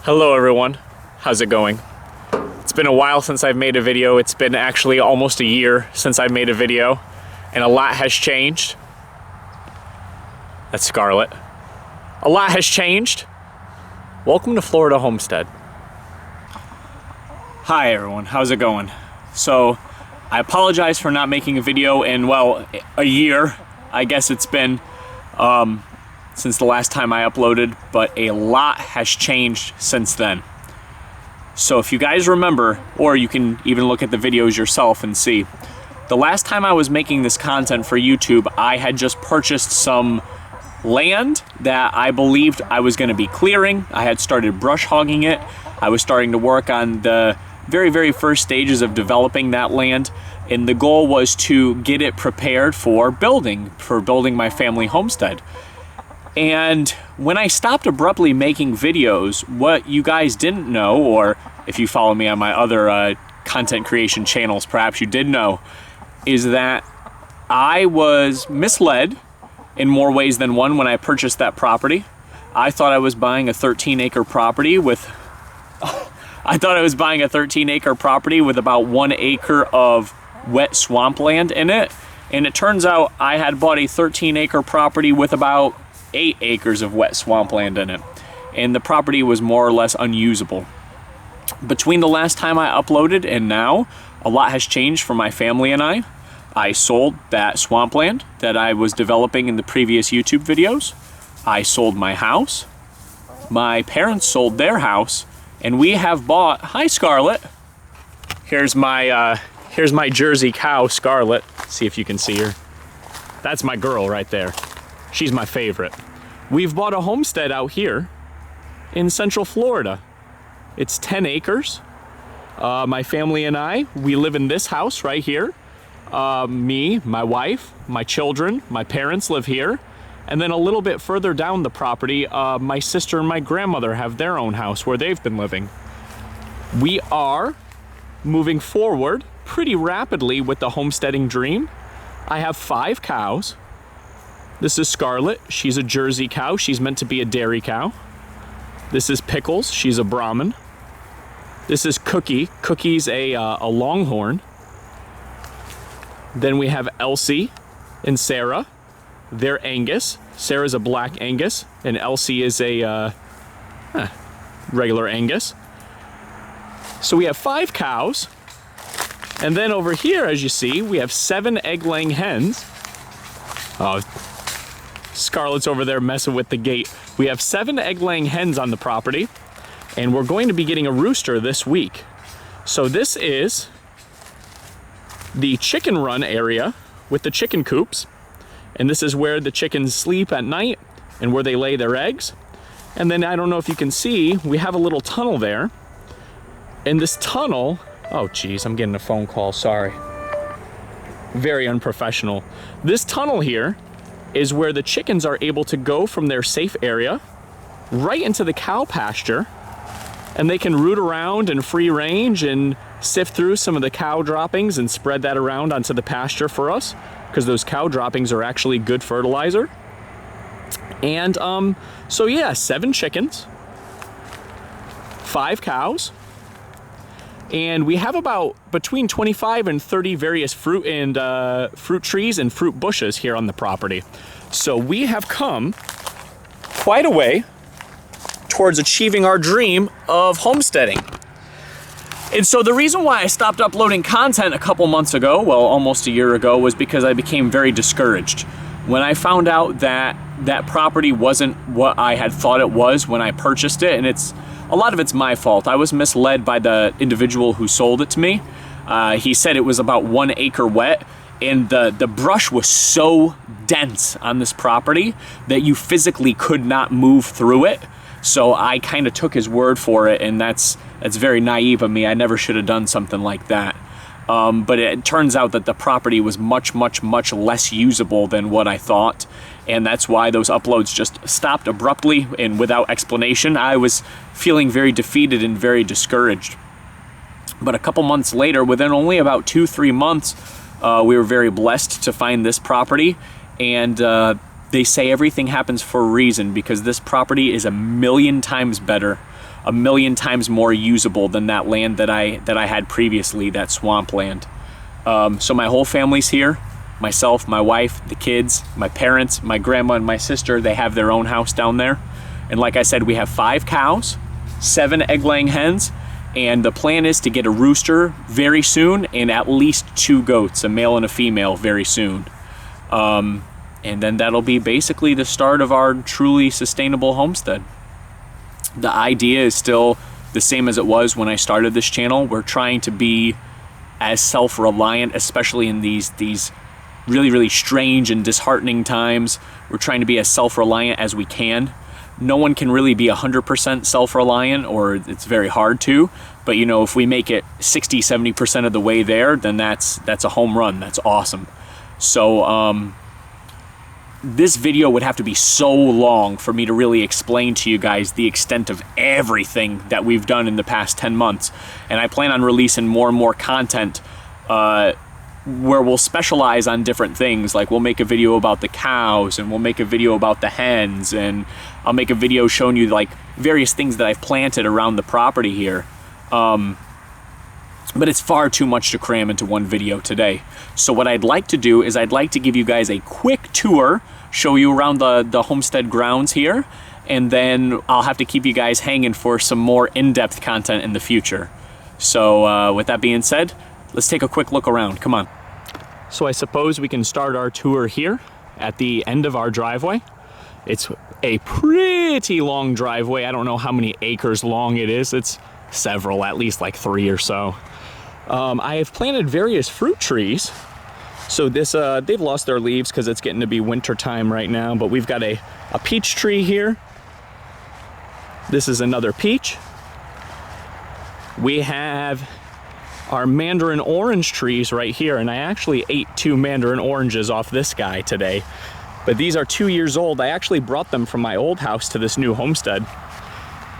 Hello everyone, how's it going? It's been a while since I've made a video. It's been actually almost a year since I've made a video, and a lot has changed. That's Scarlett. A lot has changed. Welcome to Florida Homestead. Hi everyone, how's it going? So, I apologize for not making a video in, well, a year. I guess it's been since the last time I uploaded, but a lot has changed since then. So if you guys remember, or you can even look at the videos yourself and see, the last time I was making this content for YouTube, I had just purchased some land that I believed I was going to be clearing. I had started brush hogging it. I was starting to work on the very first stages of developing that land, and the goal was to get it prepared for building my family homestead. And when I stopped abruptly making videos, what you guys didn't know, or if you follow me on my other content creation channels, perhaps you did know, is that I was misled in more ways than one when I purchased that property. I thought I was buying a 13-acre property with about 1 acre of wet swampland in it, and it turns out I had bought a 13-acre property with about 8 acres of wet swampland in it, and the property was more or less unusable. Between the last time I uploaded and now, a lot has changed for my family and I. I sold that swampland that I was developing in the previous YouTube videos. I sold my house. My parents sold their house, and we have bought, hi Scarlett. Here's my Jersey cow, Scarlett. See if you can see her. That's my girl right there. She's my favorite. We've bought a homestead out here in Central Florida. It's 10 acres. My family and I, we live in this house right here. Me, my wife, my children, my parents live here. And then a little bit further down the property, my sister and my grandmother have their own house where they've been living. We are moving forward pretty rapidly with the homesteading dream. I have 5 cows. This is Scarlett. She's a Jersey cow. She's meant to be a dairy cow. This is Pickles. She's a Brahman. This is Cookie. Cookie's a Longhorn. Then we have Elsie and Sarah. They're Angus. Sarah's a black Angus, and Elsie is a regular Angus. So we have 5 cows. And then over here, as you see, we have 7 egg-laying hens. Oh, Scarlett's over there messing with the gate. We have 7 egg-laying hens on the property, and we're going to be getting a rooster this week. So this is the chicken run area with the chicken coops, and this is where the chickens sleep at night and where they lay their eggs. And then I don't know if you can see, we have a little tunnel there. And this tunnel, oh geez, I'm getting a phone call, sorry. Very unprofessional. This tunnel here is where the chickens are able to go from their safe area right into the cow pasture, and they can root around and free range and sift through some of the cow droppings and spread that around onto the pasture for us, because those cow droppings are actually good fertilizer. And so yeah, 7 chickens, 5 cows, and we have about between 25 and 30 various fruit trees and fruit bushes here on the property. So we have come quite a way towards achieving our dream of homesteading. And so the reason why I stopped uploading content a couple months ago, well, almost a year ago, was because I became very discouraged. When I found out that that property wasn't what I had thought it was when I purchased it, and a lot of it's my fault. I was misled by the individual who sold it to me. He said it was about 1 acre wet, and the brush was so dense on this property that you physically could not move through it. So I kind of took his word for it, and that's very naive of me. I never should have done something like that. But it turns out that the property was much less usable than what I thought, and that's why those uploads just stopped abruptly and without explanation. I was feeling very defeated and very discouraged. But a couple months later, within only about 2-3 months, we were very blessed to find this property, and they say everything happens for a reason, because this property is a million times better 1,000,000 times more usable than that land that I had previously, that swampland. So my whole family's here. Myself, my wife, the kids, my parents, my grandma, and my sister, they have their own house down there. And like I said, we have 5 cows, 7 egg-laying hens, and the plan is to get a rooster very soon and at least 2 goats, a male and a female, very soon. And then that'll be basically the start of our truly sustainable homestead. The idea is still the same as it was when I started this channel. We're trying to be as self-reliant, especially in these really, really strange and disheartening times. We're trying to be as self-reliant as we can. No one can really be 100% self-reliant, or it's very hard to, but you know, if we make it 60-70% of the way there, then that's a home run. That's awesome. So this video would have to be so long for me to really explain to you guys the extent of everything that we've done in the past 10 months. And I plan on releasing more and more content where we'll specialize on different things. Like we'll make a video about the cows, and we'll make a video about the hens, and I'll make a video showing you like various things that I've planted around the property here. But it's far too much to cram into one video today. So what I'd like to do is I'd like to give you guys a quick tour, show you around the homestead grounds here, and then I'll have to keep you guys hanging for some more in-depth content in the future. So with that being said, let's take a quick look around. Come on. So I suppose we can start our tour here at the end of our driveway. It's a pretty long driveway. I don't know how many acres long it is. It's several, at least like 3 or so. I have planted various fruit trees. So this, they've lost their leaves because it's getting to be winter time right now, but we've got a peach tree here. This is another peach. We have our mandarin orange trees right here, and I actually ate 2 mandarin oranges off this guy today. But these are 2 years old. I actually brought them from my old house to this new homestead.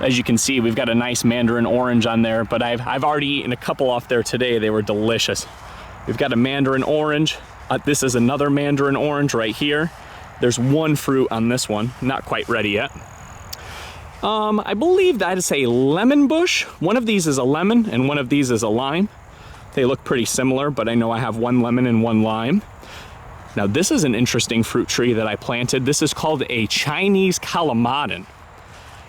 As you can see, we've got a nice mandarin orange on there, but I've already eaten a couple off there today. They were delicious. We've got a mandarin orange. This is another mandarin orange right here. There's 1 fruit on this one, not quite ready yet. I believe that is a lemon bush. One of these is a lemon and one of these is a lime. They look pretty similar, but I know I have 1 lemon and 1 lime. Now this is an interesting fruit tree that I planted. This is called a Chinese calamadin.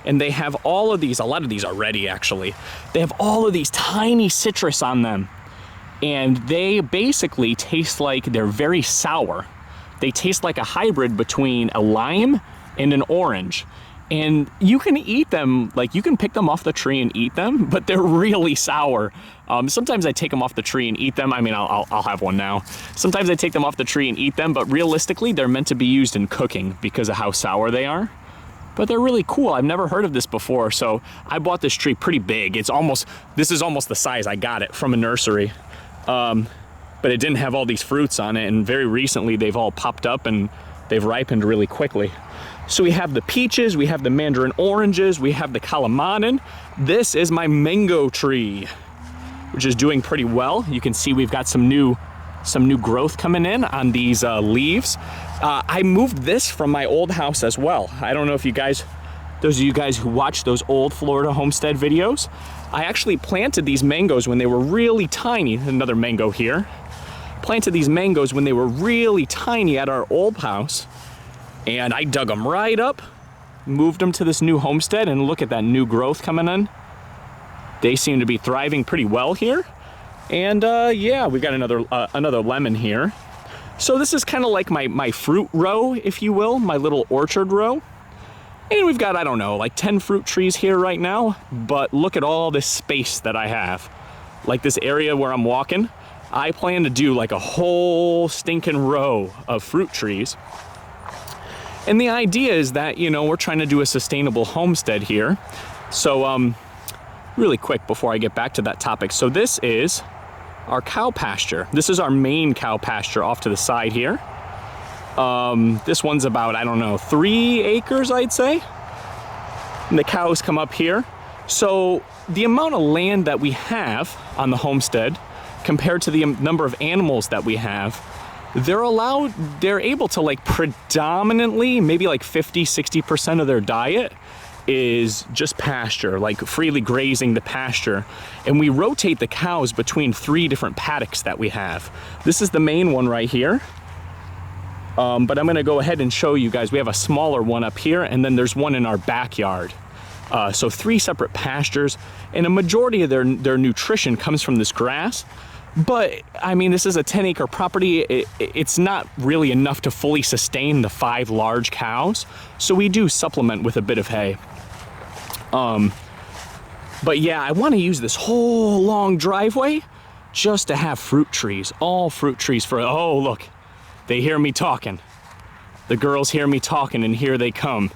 And they have all of these, a lot of these are ready actually. They have all of these tiny citrus on them. And they basically taste like, they're very sour. They taste like a hybrid between a lime and an orange. And you can eat them, like you can pick them off the tree and eat them, but they're really sour. Sometimes I take them off the tree and eat them. I mean, I'll have one now. Sometimes I take them off the tree and eat them, but realistically, they're meant to be used in cooking because of how sour they are. But they're really cool. I've never heard of this before, so I bought this tree pretty big. This is almost the size I got it from a nursery. But it didn't have all these fruits on it, and very recently they've all popped up and they've ripened really quickly. So we have the peaches, we have the mandarin oranges, we have the calamadin. This is my mango tree, which is doing pretty well. You can see we've got some new growth coming in on these leaves. I moved this from my old house as well. I don't know if you guys, those of you guys who watch those old Florida homestead videos, I actually planted these mangoes when they were really tiny. Another mango here. Planted these mangoes when they were really tiny at our old house, and I dug them right up, moved them to this new homestead, and look at that new growth coming in. They seem to be thriving pretty well here. And yeah, we've got another lemon here. So this is kind of like my fruit row, if you will, my little orchard row. And we've got, I don't know, like 10 fruit trees here right now, but look at all this space that I have. Like this area where I'm walking, I plan to do like a whole stinking row of fruit trees. And the idea is that, you know, we're trying to do a sustainable homestead here. So really quick before I get back to that topic. So this is our cow pasture. This is our main cow pasture off to the side here. This one's about, I don't know, 3 acres, I'd say. And the cows come up here. So the amount of land that we have on the homestead compared to the number of animals that we have, they're able to like predominantly, maybe like 50-60% of their diet is just pasture, like freely grazing the pasture. And we rotate the cows between 3 different paddocks that we have. This is the main one right here. But I'm gonna go ahead and show you guys. We have a smaller one up here, and then there's one in our backyard. So 3 separate pastures, and a majority of their nutrition comes from this grass. But I mean, this is a 10-acre property. It's not really enough to fully sustain the 5 large cows. So we do supplement with a bit of hay. But yeah, I want to use this whole long driveway just to have fruit trees, all fruit trees for, oh look, they hear me talking. The girls hear me talking, and here they come.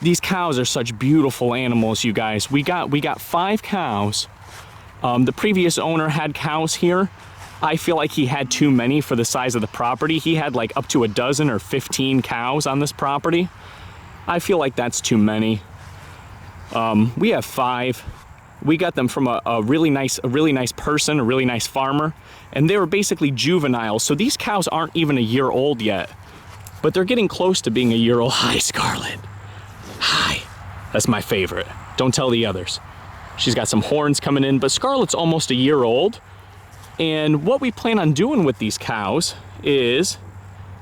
These cows are such beautiful animals, you guys. We got 5 cows. The previous owner had cows here. I feel like he had too many for the size of the property. He had like up to a dozen or 15 cows on this property. I feel like that's too many. We have 5. We got them from a really nice person, a really nice farmer, and they were basically juvenile. So these cows aren't even a year old yet, but they're getting close to being a year old. Hi, Scarlett. Hi. That's my favorite. Don't tell the others. She's got some horns coming in, but Scarlett's almost a year old. And what we plan on doing with these cows is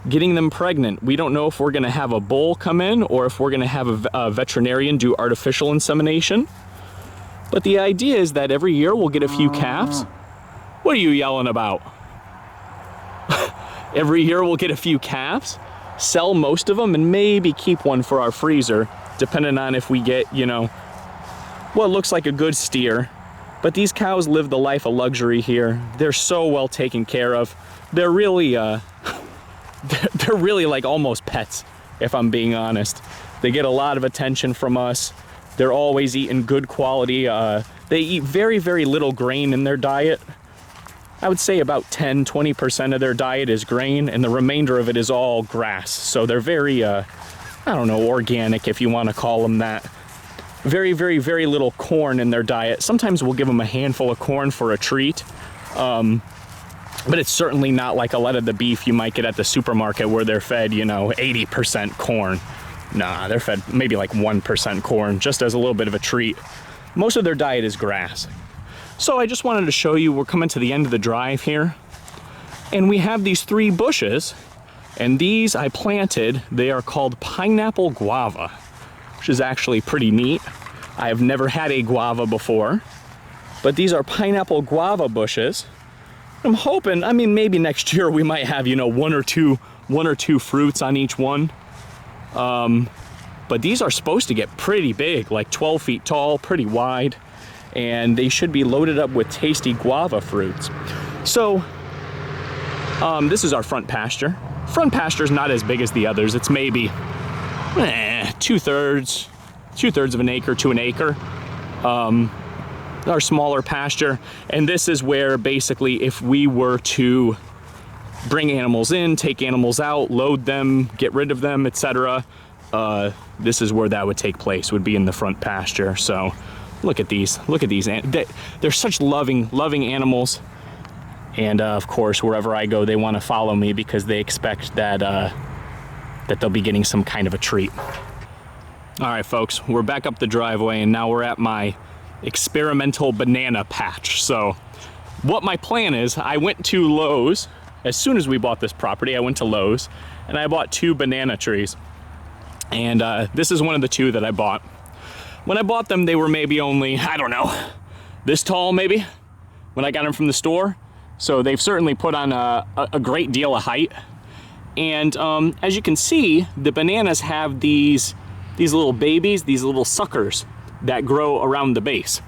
getting them pregnant. We don't know if we're gonna have a bull come in or if we're gonna have a veterinarian do artificial insemination. But the idea is that every year we'll get a few calves. What are you yelling about? Every year we'll get a few calves, sell most of them, and maybe keep one for our freezer, depending on if we get, you know, what looks like a good steer. But these cows live the life of luxury here. They're so well taken care of. They're really, they're really like almost pets, if I'm being honest. They get a lot of attention from us. They're always eating good quality. They eat very, very little grain in their diet. I would say about 10–20% of their diet is grain, and the remainder of it is all grass. So they're very, I don't know, organic, if you want to call them that. Very, very, very little corn in their diet. Sometimes we'll give them a handful of corn for a treat. But it's certainly not like a lot of the beef you might get at the supermarket where they're fed, you know, 80% corn. Nah, they're fed maybe like 1% corn, just as a little bit of a treat. Most of their diet is grass. So I just wanted to show you, we're coming to the end of the drive here. And we have these 3 bushes, and these I planted. They are called pineapple guava, which is actually pretty neat. I have never had a guava before, but these are pineapple guava bushes. I'm hoping, I mean, maybe next year we might have, you know, one or two fruits on each one. But these are supposed to get pretty big, like 12 feet tall, pretty wide, and they should be loaded up with tasty guava fruits. So, this is our front pasture. Front pasture is not as big as the others. It's maybe two-thirds of an acre to an acre. Our smaller pasture, and this is where basically if we were to bring animals in, take animals out, load them, get rid of them, etc., this is where that would take place, would be in the front pasture. So look at these, they're such loving animals. And of course, wherever I go, they want to follow me because they expect that that they'll be getting some kind of a treat. All right, folks, we're back up the driveway, and now we're at my experimental banana patch. So what my plan is, I went to Lowe's. As soon as we bought this property, I went to Lowe's and I bought 2 banana trees. And this is one of the 2 that I bought. When I bought them, they were maybe only, I don't know, this tall maybe, when I got them from the store. So they've certainly put on a great deal of height. And as you can see, the bananas have these little babies, these little suckers that grow around the base.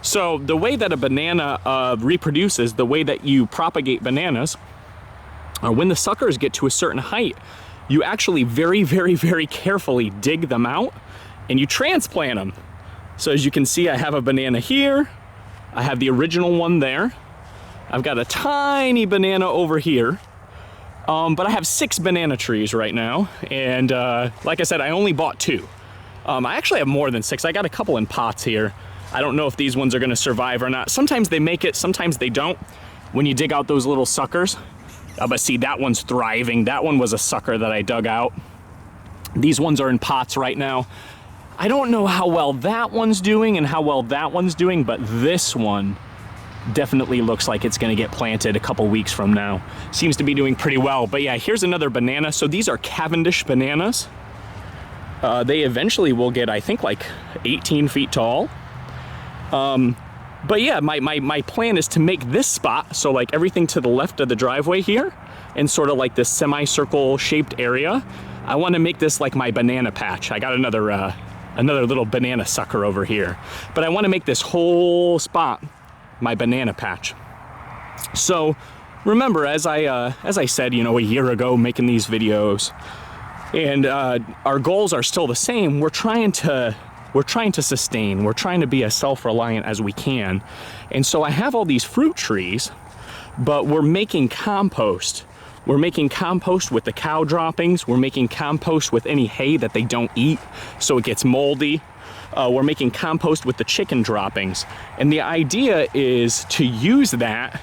So the way that a banana reproduces, the way that you propagate bananas, when the suckers get to a certain height, you actually very, very, very carefully dig them out and you transplant them. So as you can see, I have a banana here. I have the original one there. I've got a tiny banana over here. But I have 6 banana trees right now. And like I said, I only bought 2. I actually have more than 6. I got a couple in pots here. I don't know if these ones are gonna survive or not. Sometimes they make it, sometimes they don't. When you dig out those little suckers. But see, that one's thriving. That one was a sucker that I dug out. These ones are in pots right now. I don't know how well that one's doing and how well that one's doing, but this one definitely looks like it's gonna get planted a couple weeks from now. Seems to be doing pretty well. But yeah, here's another banana. So these are Cavendish bananas. They eventually will get, I think, like 18 feet tall. But yeah, my plan is to make this spot, so like everything to the left of the driveway here, and sort of like this semicircle shaped area, I want to make this like my banana patch. I got another little banana sucker over here. But I want to make this whole spot my banana patch. So remember, as I said, you know, a year ago, making these videos, and our goals are still the same. We're trying to sustain. We're trying to be as self-reliant as we can. And so I have all these fruit trees, but we're making compost. We're making compost with the cow droppings. We're making compost with any hay that they don't eat, so it gets moldy. We're making compost with the chicken droppings. And the idea is to use that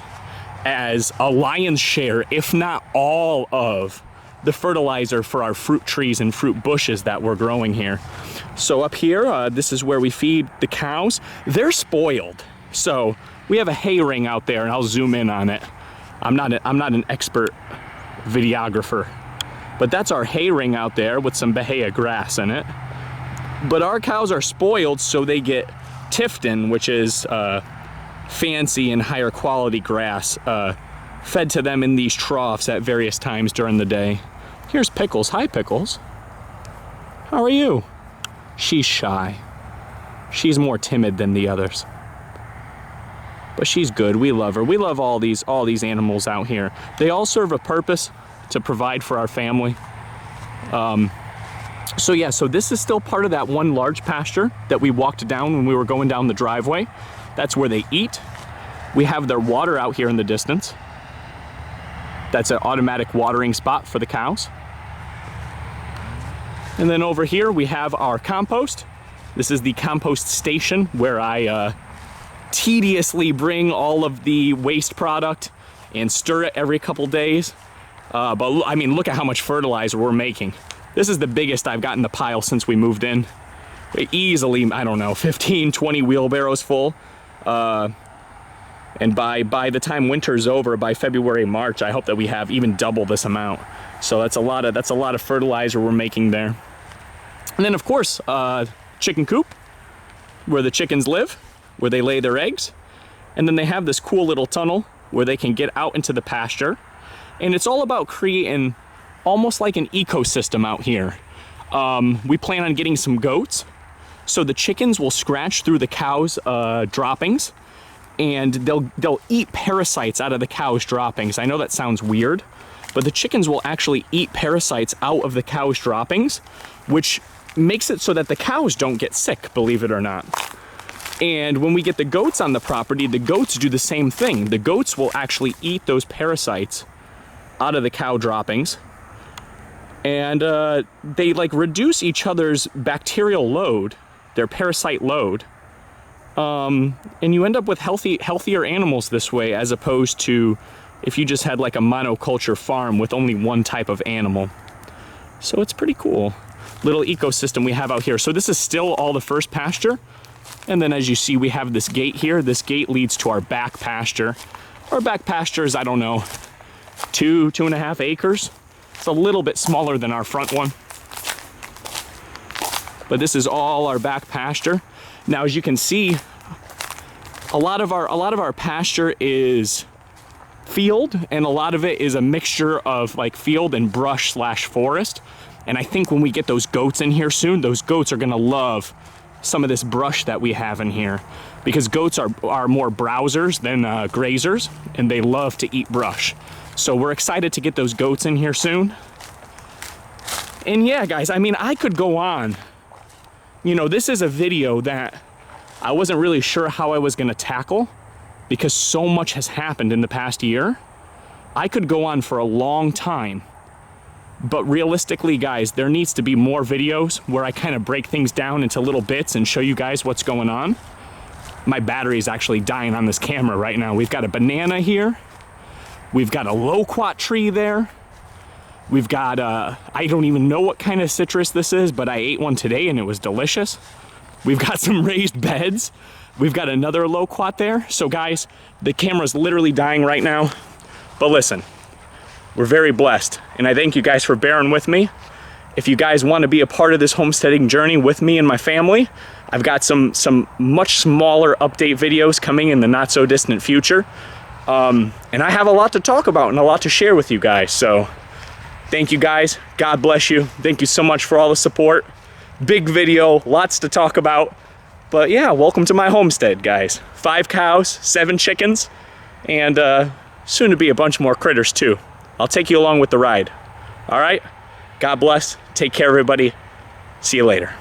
as a lion's share, if not all of the fertilizer for our fruit trees and fruit bushes that we're growing here. So up here, this is where we feed the cows. They're spoiled. So we have a hay ring out there, and I'll zoom in on it. I'm not an expert videographer, but that's our hay ring out there with some Bahia grass in it. But our cows are spoiled, so they get Tifton, which is fancy and higher quality grass, fed to them in these troughs at various times during the day. Here's Pickles. Hi, Pickles. How are you? She's shy. She's more timid than the others. But she's good. We love her. We love all these animals out here. They all serve a purpose to provide for our family. So yeah, so this is still part of that one large pasture that we walked down when we were going down the driveway. That's where they eat. We have their water out here in the distance. That's an automatic watering spot for the cows. And then over here we have our compost. This is the compost station where I tediously bring all of the waste product and stir it every couple days. But I mean, look at how much fertilizer we're making. This is the biggest I've gotten the pile since we moved in. Easily, I don't know, 15, 20 wheelbarrows full. And by the time winter's over, by February, March, I hope that we have even double this amount. So that's a lot of fertilizer we're making there. And then of course, chicken coop, where the chickens live, where they lay their eggs. And then they have this cool little tunnel where they can get out into the pasture. And it's all about creating almost like an ecosystem out here. We plan on getting some goats. So the chickens will scratch through the cows' droppings, and they'll eat parasites out of the cow's droppings. I know that sounds weird, but the chickens will actually eat parasites out of the cow's droppings, which makes it so that the cows don't get sick, believe it or not. And when we get the goats on the property, the goats do the same thing. The goats will actually eat those parasites out of the cow droppings, and they like reduce each other's bacterial load, their parasite load. And you end up with healthier animals this way, as opposed to if you just had like a monoculture farm with only one type of animal. So it's pretty cool. Little ecosystem we have out here. So this is still all the first pasture. And then as you see, we have this gate here. This gate leads to our back pasture. Our back pasture is, I don't know, 2.5 acres. It's a little bit smaller than our front one. But this is all our back pasture. Now, as you can see, a lot of our pasture is field, and a lot of it is a mixture of like field and brush / forest. And I think when we get those goats in here soon, those goats are gonna love some of this brush that we have in here, because goats are more browsers than grazers, and they love to eat brush. So we're excited to get those goats in here soon. And yeah, guys, I mean, I could go on. You know, this is a video that I wasn't really sure how I was gonna tackle, because so much has happened in the past year. I could go on for a long time. But realistically, guys, there needs to be more videos where I kind of break things down into little bits and show you guys what's going on. My battery is actually dying on this camera right now. We've got a banana here. We've got a loquat tree there. We've got, I don't even know what kind of citrus this is, but I ate one today and it was delicious. We've got some raised beds. We've got another loquat there. So guys, the camera's literally dying right now. But listen, we're very blessed. And I thank you guys for bearing with me. If you guys want to be a part of this homesteading journey with me and my family, I've got some much smaller update videos coming in the not so distant future. And I have a lot to talk about and a lot to share with you guys. So thank you guys. God bless you. Thank you so much for all the support. Big video, lots to talk about. But yeah, welcome to my homestead, guys. 5 cows, 7 chickens, and soon to be a bunch more critters too. I'll take you along with the ride. All right? God bless. Take care, everybody. See you later.